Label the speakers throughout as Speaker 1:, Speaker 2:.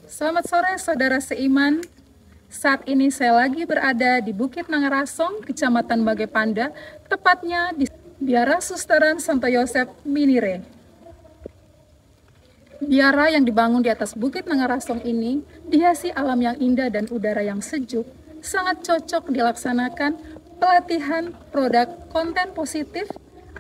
Speaker 1: Selamat sore saudara seiman. Saat ini saya lagi berada di Bukit Nangarasong, Kecamatan Bagepanda, tepatnya di Biara Susteran Santo Yosef Minire. Biara yang dibangun di atas Bukit Nangarasong ini dihiasi alam yang indah dan udara yang sejuk, sangat cocok dilaksanakan pelatihan produk konten positif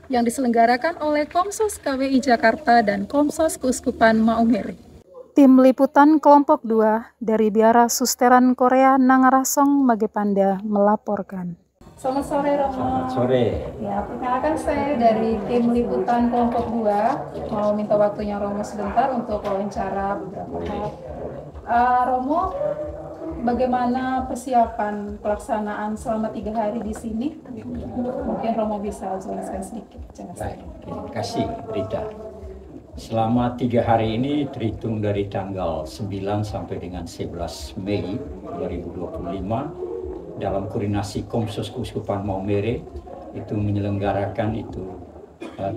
Speaker 1: yang diselenggarakan oleh Komsos KWI Jakarta dan Komsos Keuskupan Maumere. Tim Liputan Kelompok 2 dari Biara Susteran Korea Nangarasong Magepanda melaporkan. Selamat sore Romo.
Speaker 2: Selamat sore.
Speaker 1: Ya, perkenalkan saya dari tim Liputan Kelompok 2. Mau minta waktunya Romo sebentar untuk wawancara beberapa hal. Romo, bagaimana persiapan pelaksanaan selama 3 hari di sini? Mungkin Romo bisa jelaskan sedikit.
Speaker 2: Baik, terima kasih Rita. Selama 3 hari ini terhitung dari tanggal 9 sampai dengan 11 Mei 2025 dalam koordinasi Komsos Keuskupan Maumere itu menyelenggarakan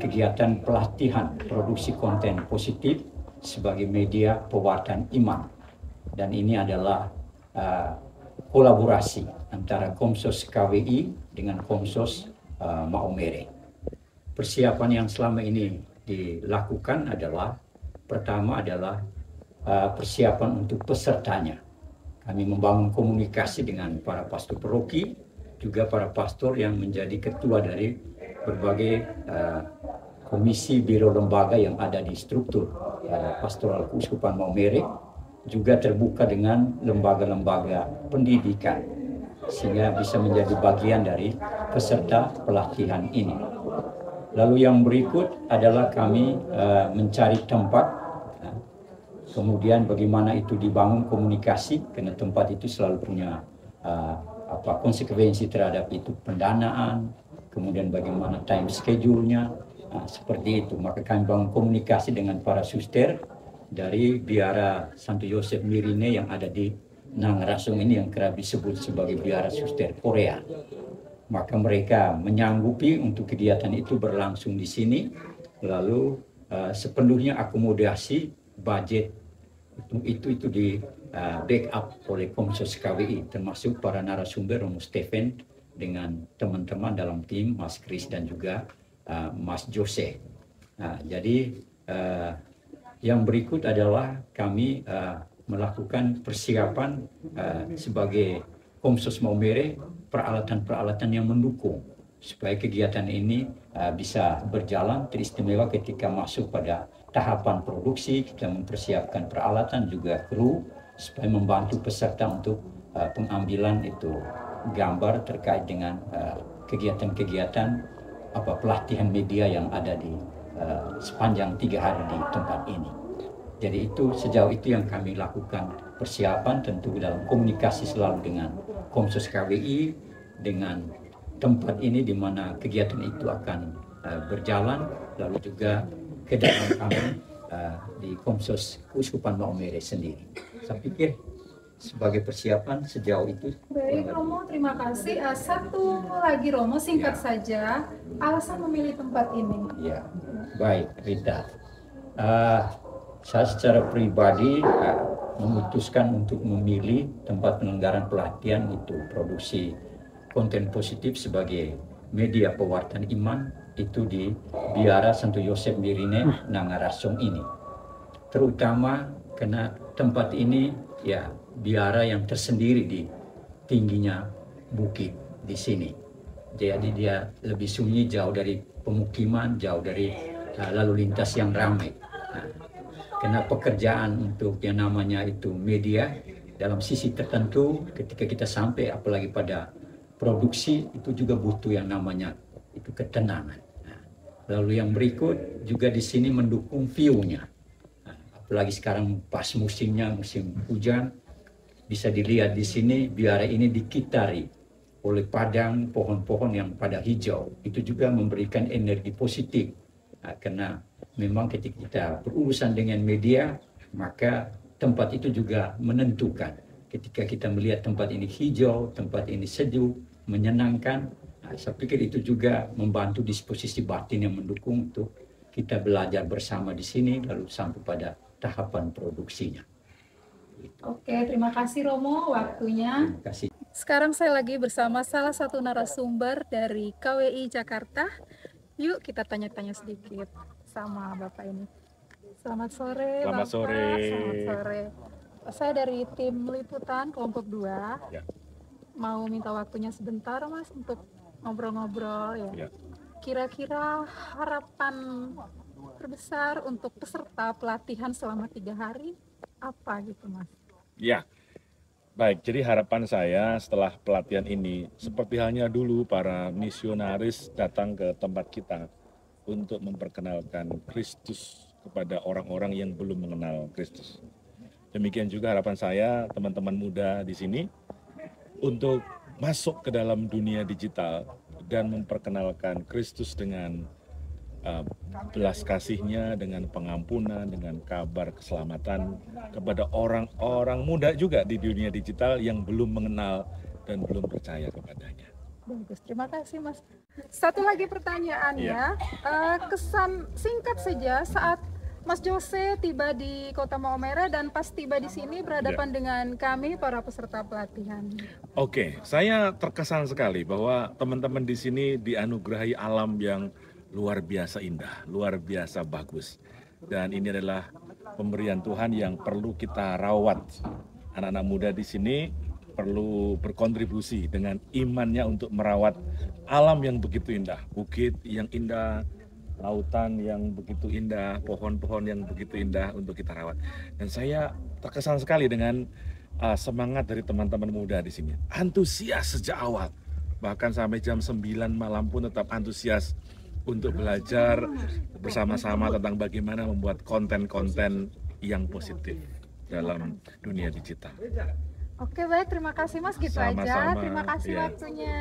Speaker 2: kegiatan pelatihan produksi konten positif sebagai media pewartaan iman, dan ini adalah kolaborasi antara Komsos KWI dengan Komsos Maumere. Persiapan yang selama ini dilakukan adalah, pertama adalah persiapan untuk pesertanya. Kami membangun komunikasi dengan para pastor paroki, juga para pastor yang menjadi ketua dari berbagai komisi biro lembaga yang ada di struktur pastoral Keuskupan Maumere, juga terbuka dengan lembaga-lembaga pendidikan, sehingga bisa menjadi bagian dari peserta pelatihan ini. Lalu yang berikut adalah kami mencari tempat, kemudian bagaimana itu dibangun komunikasi, karena tempat itu selalu punya konsekuensi terhadap itu pendanaan, kemudian bagaimana time schedule-nya, seperti itu. Maka kami bangun komunikasi dengan para suster dari Biara Santo Yosef Mirine yang ada di Nangarasong ini, yang kerap disebut sebagai Biara Suster Korea. Maka mereka menyanggupi untuk kegiatan itu berlangsung di sini, lalu sepenuhnya akomodasi budget itu di backup oleh Komsos KWI, termasuk para narasumber Romo Stephen dengan teman-teman dalam tim Mas Kris dan juga Mas Jose. Jadi yang berikut adalah kami melakukan persiapan sebagai Komsos Maumere, peralatan-peralatan yang mendukung supaya kegiatan ini bisa berjalan teristimewa ketika masuk pada tahapan produksi. Kita mempersiapkan peralatan juga kru supaya membantu peserta untuk pengambilan itu gambar terkait dengan kegiatan-kegiatan pelatihan media yang ada di sepanjang 3 hari di tempat ini. Jadi itu sejauh itu yang kami lakukan persiapan, tentu dalam komunikasi selalu dengan Komsos KWI, dengan tempat ini di mana kegiatan itu akan berjalan, lalu juga ke dalam kami di Komsos Keuskupan Maumere sendiri. Saya pikir sebagai persiapan sejauh itu.
Speaker 1: Baik Romo, terima kasih. Satu lagi Romo, singkat saja, alasan memilih tempat ini.
Speaker 2: Ya, baik Rita. Saya secara pribadi memutuskan untuk memilih tempat penyelenggaraan pelatihan itu produksi konten positif sebagai media pewartaan iman itu di Biara Santo Yosef Mirine Nangarasong ini. Terutama karena tempat ini ya biara yang tersendiri di tingginya bukit di sini. Jadi dia lebih sunyi, jauh dari pemukiman, jauh dari lalu lintas yang ramai. Karena pekerjaan untuk yang namanya itu media, dalam sisi tertentu ketika kita sampai apalagi pada produksi itu juga butuh yang namanya itu ketenangan. Lalu yang berikut juga di sini mendukung view-nya. Apalagi sekarang pas musimnya, musim hujan, bisa dilihat di sini biara ini dikitari oleh padang pohon-pohon yang pada hijau. Itu juga memberikan energi positif. Karena memang ketika kita berurusan dengan media, maka tempat itu juga menentukan. Ketika kita melihat tempat ini hijau, tempat ini sejuk, menyenangkan, saya pikir itu juga membantu disposisi batin yang mendukung untuk kita belajar bersama di sini, lalu sampai pada tahapan produksinya.
Speaker 1: Oke, terima kasih Romo waktunya.
Speaker 2: Terima kasih.
Speaker 1: Sekarang saya lagi bersama salah satu narasumber dari KWI Jakarta. Yuk kita tanya-tanya sedikit sama Bapak ini. Selamat sore,
Speaker 3: Selamat
Speaker 1: Bapak.
Speaker 3: sore.
Speaker 1: Selamat sore. Saya dari tim liputan kelompok 2.
Speaker 3: Ya.
Speaker 1: Mau minta waktunya sebentar, Mas, untuk ngobrol-ngobrol ya.
Speaker 3: Ya.
Speaker 1: Kira-kira harapan terbesar untuk peserta pelatihan selama 3 hari apa gitu, Mas?
Speaker 3: Ya, baik. Jadi harapan saya setelah pelatihan ini, seperti halnya dulu para misionaris datang ke tempat kita untuk memperkenalkan Kristus kepada orang-orang yang belum mengenal Kristus. Demikian juga harapan saya, teman-teman muda di sini, untuk masuk ke dalam dunia digital dan memperkenalkan Kristus dengan belas kasihnya, dengan pengampunan, dengan kabar keselamatan kepada orang-orang muda juga di dunia digital yang belum mengenal dan belum percaya kepadanya.
Speaker 1: Bagus, terima kasih Mas. Satu lagi pertanyaannya, kesan singkat saja saat Mas Jose tiba di Kota Maumere dan pas tiba di sini berhadapan dengan kami para peserta pelatihan.
Speaker 3: Oke, saya terkesan sekali bahwa teman-teman di sini dianugerahi alam yang luar biasa indah, luar biasa bagus. Dan ini adalah pemberian Tuhan yang perlu kita rawat. Anak-anak muda di sini perlu berkontribusi dengan imannya untuk merawat alam yang begitu indah, bukit yang indah, lautan yang begitu indah, pohon-pohon yang begitu indah untuk kita rawat. Dan saya terkesan sekali dengan semangat dari teman-teman muda di sini. Antusias sejak awal, bahkan sampai jam 9 malam pun tetap antusias untuk belajar bersama-sama tentang bagaimana membuat konten-konten yang positif dalam dunia digital.
Speaker 1: Oke, baik, terima kasih Mas, gitu aja. Terima kasih waktunya.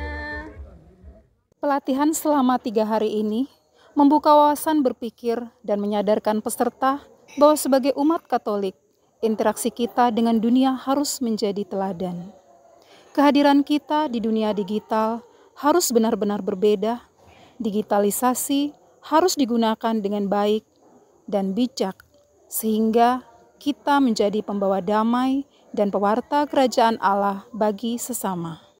Speaker 4: Pelatihan selama 3 hari ini membuka wawasan berpikir dan menyadarkan peserta bahwa sebagai umat Katolik, interaksi kita dengan dunia harus menjadi teladan. Kehadiran kita di dunia digital harus benar-benar berbeda. Digitalisasi harus digunakan dengan baik dan bijak, sehingga kita menjadi pembawa damai dan pewarta kerajaan Allah bagi sesama.